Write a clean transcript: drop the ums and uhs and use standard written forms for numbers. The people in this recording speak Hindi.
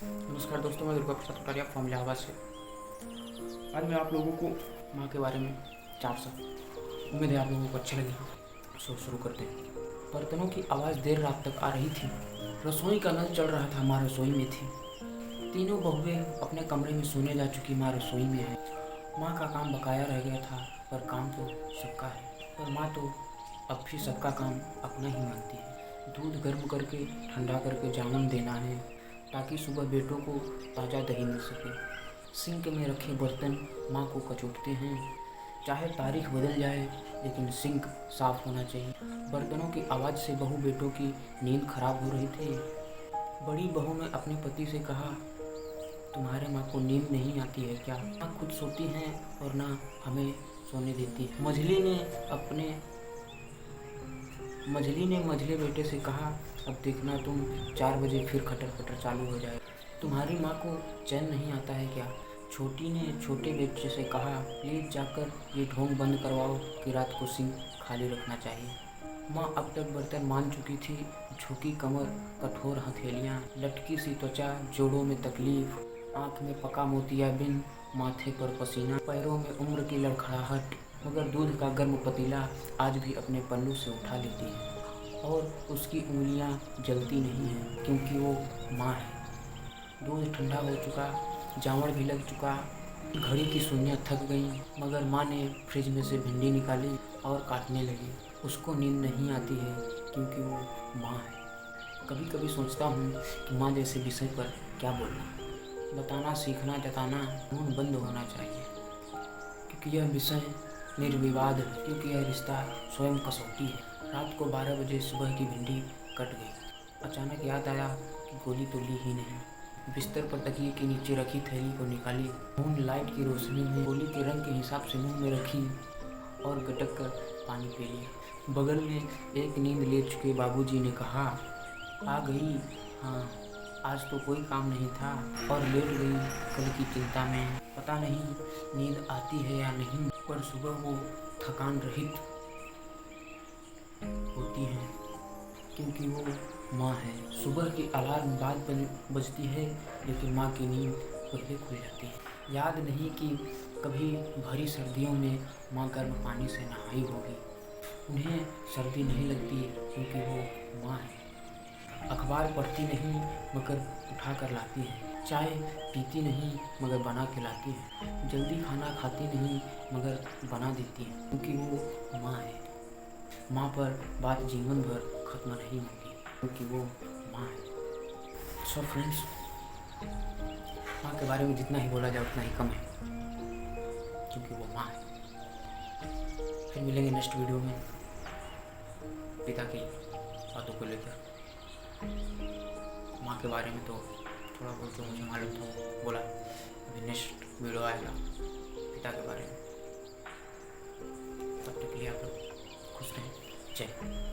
नमस्कार दोस्तों, मैं दुर्गा प्रसाद कटारिया फ्रॉम इलाहाबाद से। आज मैं आप लोगों को माँ के बारे में 4 शब्द, उम्मीद है आप लोगों को अच्छे लगे। शुरू करते हैं। बर्तनों की आवाज़ देर रात तक आ रही थी। रसोई का नल चल रहा था, माँ रसोई में थी। तीनों बहुएं अपने कमरे में सोने जा चुकी, माँ रसोई में है। माँ का काम बकाया रह गया था, पर काम तो सबका है। पर माँ तो अब भी सबका काम अपना ही मानती है। दूध गर्म करके ठंडा करके जामुन देना है, ताकि सुबह बेटों को ताज़ा दही मिल सके। सिंक में रखे बर्तन माँ को कचोटते हैं। चाहे तारीख बदल जाए, लेकिन सिंक साफ होना चाहिए। बर्तनों की आवाज़ से बहू बेटों की नींद खराब हो रही थी। बड़ी बहू ने अपने पति से कहा, तुम्हारे माँ को नींद नहीं आती है क्या? माँ खुद सोती हैं और ना हमें सोने देती है। मझली ने मझले बेटे से कहा, अब देखना तुम 4 बजे फिर खटर खटर चालू हो जाए। तुम्हारी माँ को चैन नहीं आता है क्या? छोटी ने छोटे बेटे से कहा, प्लीज़ जाकर ये ढोंग बंद करवाओ कि रात को सिंक खाली रखना चाहिए। माँ अब तक बर्तन मान चुकी थी। झुकी कमर, कठोर हथेलियाँ, लटकी सी त्वचा, जोड़ों में तकलीफ, आँख में पका मोतियाबिंद, माथे पर पसीना, पैरों में उम्र की लड़खड़ाहट। मगर दूध का गर्म पतीला आज भी अपने पल्लू से उठा लेती है, और उसकी उंगलियां जलती नहीं हैं, क्योंकि वो माँ है। दूध ठंडा हो चुका, जावड़ भी लग चुका, घड़ी की सुइयां थक गईं, मगर माँ ने फ्रिज में से भिंडी निकाली और काटने लगी। उसको नींद नहीं आती है, क्योंकि वो माँ है। कभी कभी सोचता हूँ कि माँ जैसे विषय पर क्या बोलना, बताना, सीखना, जताना खून बंद होना चाहिए, क्योंकि यह विषय निर्विवाद है, क्योंकि यह रिश्ता स्वयं कसौटी है। रात को 12 बजे सुबह की भिंडी कट गई। अचानक याद आया कि गोली तो ली ही नहीं। बिस्तर पर तकिए के नीचे रखी थैली को निकाली। मून लाइट की रोशनी में गोली के रंग के हिसाब से मुंह में रखी और गटक कर पानी पी लिया। बगल में एक नींद ले चुके बाबूजी ने कहा, आ गई? हाँ, आज तो कोई काम नहीं था, और लेट गई कल की चिंता में। पता नहीं नींद आती है या नहीं, पर सुबह वो थकान रहित होती है, क्योंकि वो माँ है। सुबह की अलार्म बाद बजती है, लेकिन माँ की नींद पहले खुल जाती है। याद नहीं कि कभी भरी सर्दियों में माँ गर्म पानी से नहाई होगी। उन्हें सर्दी नहीं लगती, क्योंकि वो माँ है। अखबार पढ़ती नहीं, मगर उठा कर लाती है। चाय पीती नहीं, मगर बना के लाती है। जल्दी खाना खाती नहीं, मगर बना देती है, क्योंकि वो माँ है। माँ पर बात जीवन भर खत्म नहीं होती, क्योंकि वो माँ है। सो फ्रेंड्स, माँ के बारे में जितना ही बोला जाए उतना ही कम है, क्योंकि वो माँ है। फिर मिलेंगे नेक्स्ट वीडियो में पिता की बातों को लेकर। माँ के बारे में तो थोड़ा बहुत जो मुझे मालूम था वो बोला। अभी नेक्स्ट वीडियो आएगा पिता के बारे में। तब तक के लिए आप लोग खुश रहें। जय हिंद।